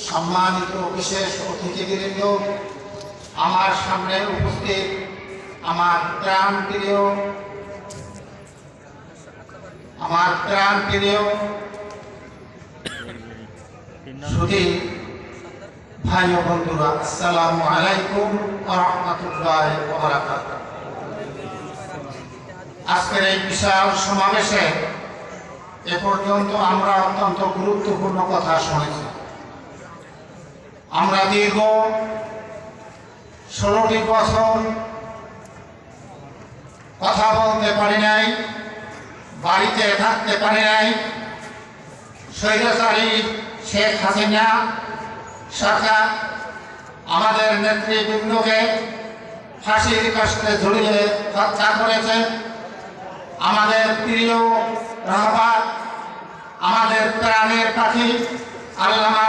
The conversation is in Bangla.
সম্মানিত বিশেষ অতিথিবৃন্দ, আমার সামনে উপস্থিত আমার প্রাণপ্রিয় সুধী ভাই ও বন্ধুরা, আসসালামু আলাইকুম ওয়া রাহমাতুল্লাহি ওয়া বারাকাতুহু। আজকের এই বিশাল সমাবেশে এ পর্যন্ত আমরা অত্যন্ত গুরুত্বপূর্ণ কথা শুনেছি। আমরা দীর্ঘ 16টি বছর কথা বলতে পারি নাই, বাড়িতে থাকতে পারি নাই। স্বৈরাচারী শেখ হাসিনা সরকার আমাদের নেতৃবৃন্দকে ফাঁসির কাস্টে ঝুলিয়ে হত্যা করেছে। আমাদের প্রিয় রাহবার, আমাদের প্রাণের পাখি আল্লামা